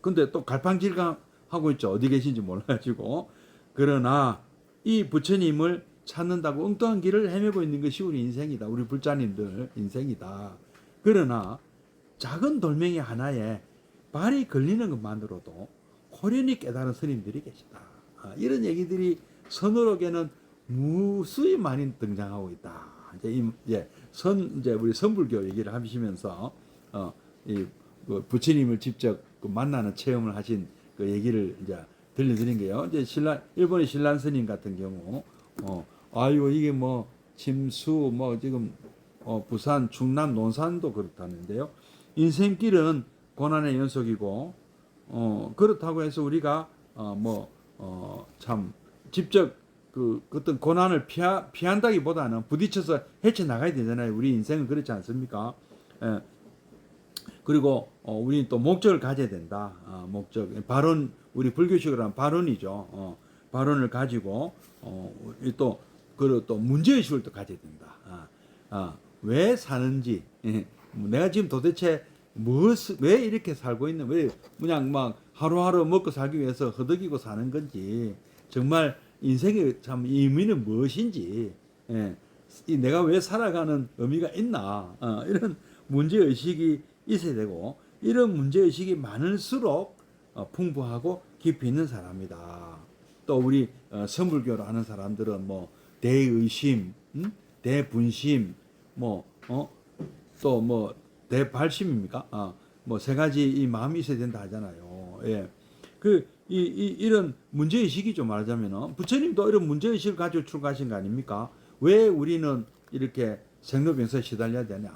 근데 또 갈팡질팡 하고 있죠. 어디 계신지 몰라가지고. 그러나 이 부처님을 찾는다고 엉뚱한 길을 헤매고 있는 것이 우리 인생이다. 우리 불자님들 인생이다. 그러나 작은 돌멩이 하나에 발이 걸리는 것만으로도 호련히 깨달은 스님들이 계시다. 이런 얘기들이 선어록에는 무수히 많이 등장하고 있다. 이제 우리 선불교 얘기를 하시면서 그 부처님을 직접 그 만나는 체험을 하신 그 얘기를 이제 들려드린 게요. 이제 일본의 신란 스님 같은 경우 아유 이게 뭐 침수 뭐 지금 부산 충남 논산도 그렇다는데요. 인생길은 고난의 연속이고 그렇다고 해서 우리가 참 직접 그 어떤 고난을 피한다기보다는 부딪혀서 헤쳐나가야 되잖아요. 우리 인생은 그렇지 않습니까? 예. 그리고 우리 또 목적을 가져야 된다. 목적 발언 우리 불교식으로 하면 발언이죠. 발언을 가지고 또 그리고 또 문제의식을 또 가져야 된다. 왜 사는지 내가 지금 도대체 왜 이렇게 살고 있는 왜 그냥 막 하루하루 먹고 살기 위해서 허덕이고 사는 건지 정말 인생의 참 의미는 무엇인지 내가 왜 살아가는 의미가 있나 이런 문제의식이 있어야 되고 이런 문제의식이 많을수록 풍부하고 깊이 있는 사람이다. 또 우리 선불교를 하는 사람들은 뭐 대의심, 대분심, 또 뭐 대발심입니까? 뭐 세 가지 이 마음이 있어야 된다 하잖아요. 예. 이런 문제의식이죠, 말하자면은. 부처님도 이런 문제의식을 가지고 출가하신 거 아닙니까? 왜 우리는 이렇게 생로병사에 시달려야 되냐.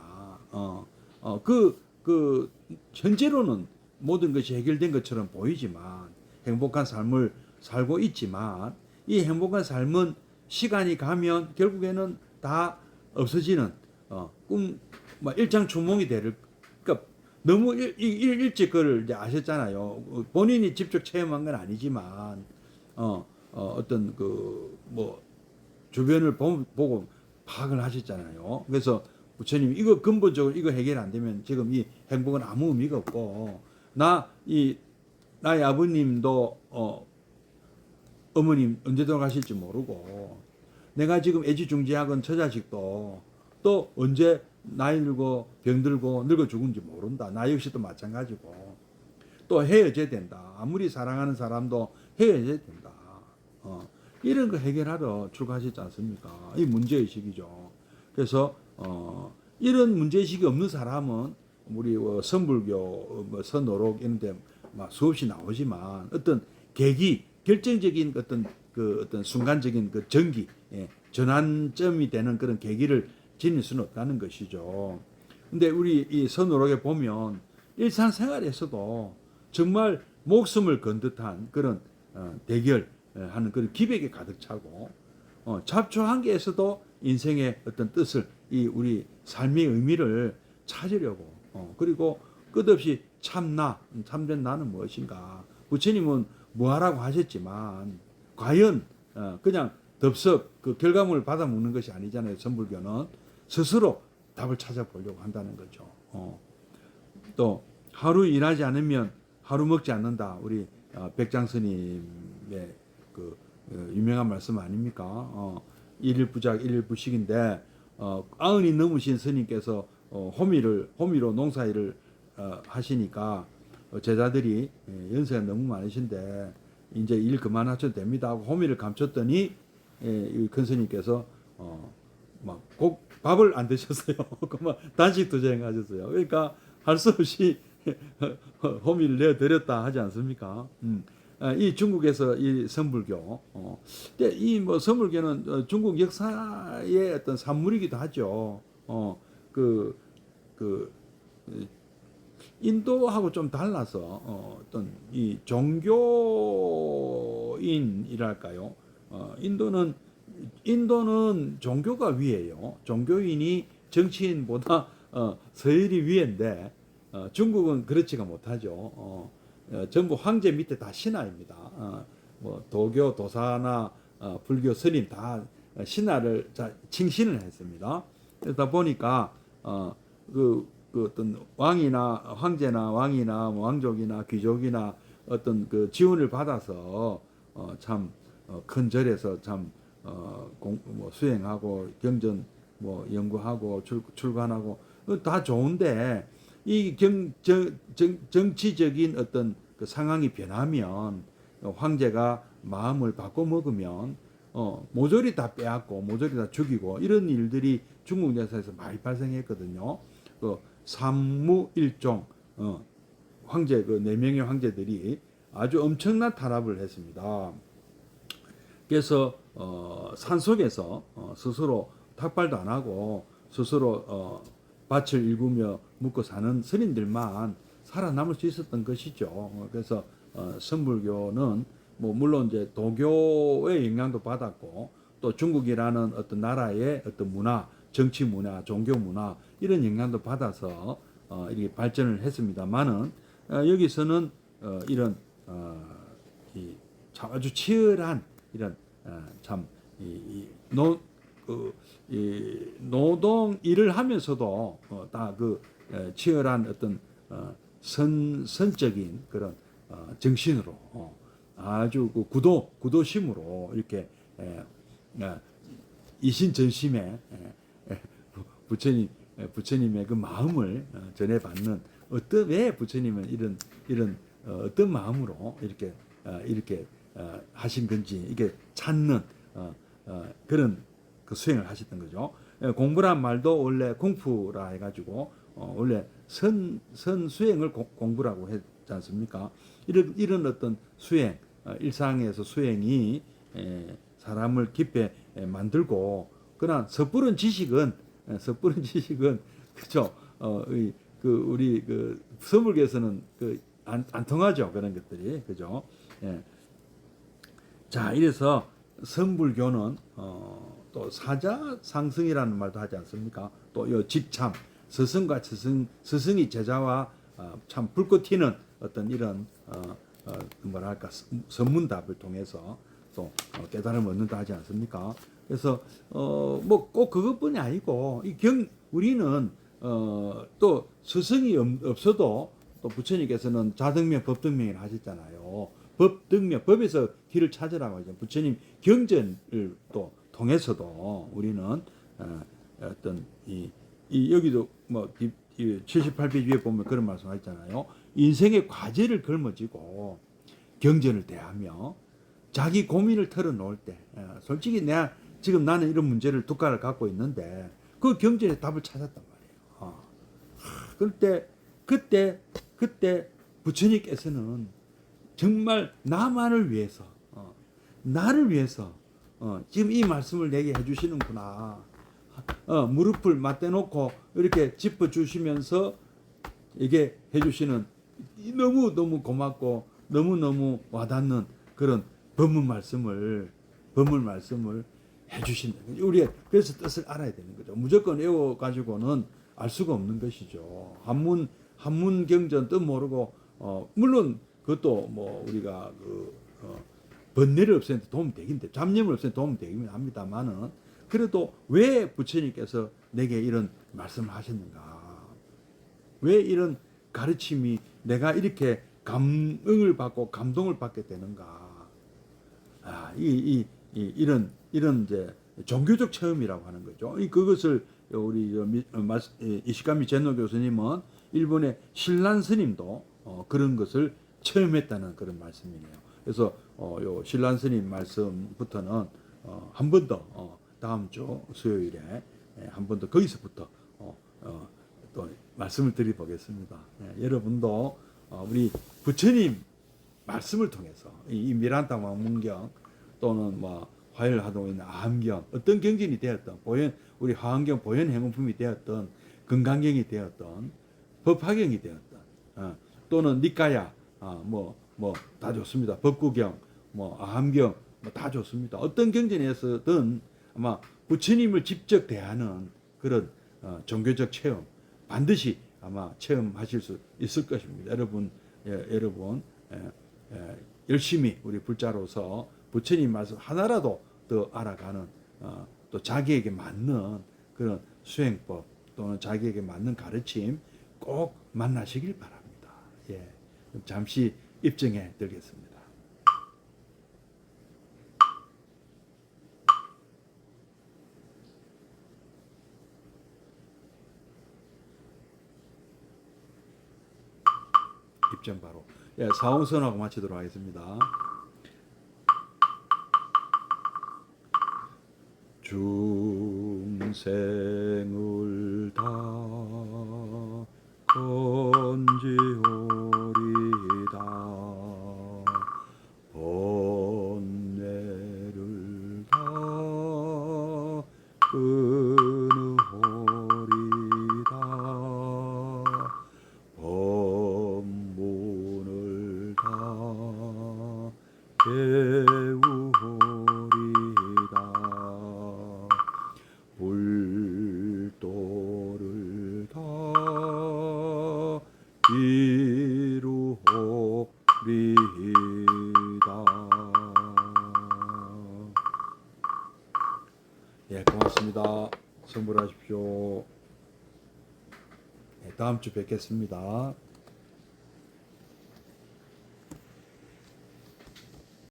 현재로는 모든 것이 해결된 것처럼 보이지만, 행복한 삶을 살고 있지만, 이 행복한 삶은 시간이 가면 결국에는 다 없어지는, 일장춘몽이 되는, 그러니까 너무 일찍 그걸 이제 아셨잖아요. 본인이 직접 체험한 건 아니지만, 어떤 주변을 보고 파악을 하셨잖아요. 그래서 부처님이 이거 근본적으로 이거 해결 안 되면 지금 이 행복은 아무 의미가 없고, 나의 아버님도, 어머님 언제 돌아가실지 모르고, 내가 지금 애지중지하건 처자식도 또 언제 나이 들고 병들고 늙어 죽은지 모른다. 나 역시도 마찬가지고 또 헤어져야 된다. 아무리 사랑하는 사람도 헤어져야 된다. 이런 거 해결하러 출가하셨지 않습니까? 이 문제의식이죠. 그래서 이런 문제의식이 없는 사람은 우리 선불교, 선어록 이런 데 수없이 나오지만 어떤 계기, 결정적인 어떤 순간적인 그 전기, 전환점이 되는 그런 계기를 지닐 수는 없다는 것이죠. 근데 우리 이 선어록에 보면 일상생활에서도 정말 목숨을 건 듯한 그런 대결하는 그런 기백이 가득 차고 잡초한 개에서도 인생의 어떤 뜻을 이 우리 삶의 의미를 찾으려고 그리고 끝없이 참된 나는 무엇인가. 부처님은 뭐하라고 하셨지만 과연 그냥 덥석 그 결과물을 받아 먹는 것이 아니잖아요. 선불교는 스스로 답을 찾아보려고 한다는 거죠. 또 하루 일하지 않으면 하루 먹지 않는다. 우리 백장스님의 그 유명한 말씀 아닙니까? 일일 부작 일일 부식인데 90이 넘으신 스님께서 호미로 농사일을 하시니까 제자들이 연세가 너무 많으신데 이제 일 그만하셔도 됩니다 하고 호미를 감췄더니 큰 스님께서 꼭 밥을 안 드셨어요. 그만 단식 투쟁하셨어요. 그러니까 할 수 없이 호미를 내어드렸다 하지 않습니까? 이 중국에서 이 선불교, 이 선불교는 중국 역사의 어떤 산물이기도 하죠. 인도하고 좀 달라서 어떤 이 종교인이랄까요? 인도는 종교가 위에요. 종교인이 정치인보다 서열이 위인데 중국은 그렇지가 못하죠. 전부 황제 밑에 다 신하입니다. 도교, 도사나 불교 스님 다 신하를 칭신을 했습니다. 그러다 보니까 그 어떤 왕이나 뭐 왕족이나 귀족이나 어떤 그 지원을 받아서 참 큰 절에서 참 뭐 수행하고 경전 뭐 연구하고 출간하고 다 좋은데 이 정치적인 어떤 그 상황이 변하면 황제가 마음을 바꿔 먹으면 모조리 다 빼앗고 모조리 다 죽이고 이런 일들이 중국 역사에서 많이 발생했거든요. 그 삼무일종 황제 그 네 명의 황제들이 아주 엄청난 탄압을 했습니다. 그래서 산속에서 스스로 탁발도 안 하고 스스로 밭을 일구며 묵고 사는 스님들만 살아남을 수 있었던 것이죠. 그래서 선불교는 뭐 물론 이제 도교의 영향도 받았고 또 중국이라는 어떤 나라의 어떤 문화, 정치 문화, 종교 문화 이런 영향도 받아서 이렇게 발전을 했습니다만은 여기서는 이런 이 아주 치열한 이런 노동 일을 하면서도 다 그 치열한 어떤 선적인 그런 정신으로 아주 그 구도심으로 이렇게 이신전심에 부처님의 그 마음을 전해받는 왜 부처님은 이런 어떤 마음으로 이렇게 하신 건지 이게 찾는 그런 그 수행을 하셨던 거죠. 공부란 말도 원래 공부라 해가지고 원래 선 수행을 공부라고 했지 않습니까? 이런 어떤 수행 일상에서 수행이 사람을 깊게 만들고 그러나 섣부른 지식은 그죠? 그 우리 그 서불교에서는 안 통하죠 그런 것들이 그죠? 예. 자 이래서 선불교는 또 사자상승이라는 말도 하지 않습니까? 또 요 직참 스승과 스승이 제자와 참 불꽃 튀는 어떤 이런 뭐랄까 선문답을 통해서 또 깨달음을 얻는다 하지 않습니까? 그래서 뭐 꼭 그것뿐이 아니고 우리는 또 스승이 없어도 또 부처님께서는 자등명 법등명을 하셨잖아요. 법에서 길을 찾으라고 하죠. 부처님 경전을 또 통해서도 우리는 어떤 여기도 뭐 78페이지 위에 보면 그런 말씀하셨잖아요. 인생의 과제를 걸머쥐고 경전을 대하며 자기 고민을 털어놓을 때 솔직히 내가 지금 나는 이런 문제를 두 가지를 갖고 있는데 그 경전의 답을 찾았단 말이에요. 그때 부처님께서는 정말 나만을 위해서 나를 위해서 지금 이 말씀을 내게 해주시는구나. 무릎을 맞대놓고 이렇게 짚어주시면서 이게 해주시는 너무너무 고맙고 너무너무 와닿는 그런 법문 말씀을 해주신다. 우리가 그래서 뜻을 알아야 되는 거죠. 무조건 외워가지고는 알 수가 없는 것이죠. 한문 경전 뜻 모르고 물론 그것도 뭐 우리가 번뇌를 없애는 데 도움 되긴 돼. 잡념을 없애는 데 도움 되긴 합니다만은 그래도 왜 부처님께서 내게 이런 말씀을 하셨는가? 왜 이런 가르침이 내가 이렇게 감흥을 받고 감동을 받게 되는가? 이런 이제 종교적 체험이라고 하는 거죠. 그것을 우리 이시카미 젠노 교수님은 일본의 신란 스님도 그런 것을 체험했다는 그런 말씀이네요. 그래서 요 신란 스님 말씀부터는 한 번 더 다음 주 수요일에 한 번 더 거기서부터 또 말씀을 드려보겠습니다. 여러분도 우리 부처님 말씀을 통해서 이 미란타 왕문경 또는 뭐 화열하고 있는 아함경 어떤 경전이 되었던 우리 화엄경 보현 행원품이 되었던 건강경이 되었던 법화경이 되었던 또는 니까야 뭐 다 좋습니다. 법구경 뭐 아함경 뭐 다 좋습니다. 어떤 경전에서든 아마 부처님을 직접 대하는 그런 종교적 체험 반드시 아마 체험하실 수 있을 것입니다. 여러분 열심히 우리 불자로서 부처님 말씀 하나라도 더 알아가는 또 자기에게 맞는 그런 수행법 또는 자기에게 맞는 가르침 꼭 만나시길 바랍니다. 예, 그럼 잠시 입증해 드리겠습니다. 입증 바로. 예, 사원선하고 마치도록 하겠습니다. 중생을 다 건지오리다. 번뇌를 다 끊으오리다. 법문을 다 배우오리다. 불도를 다 이루오리다. 예, 고맙습니다. 선물하십시오. 네, 다음 주 뵙겠습니다.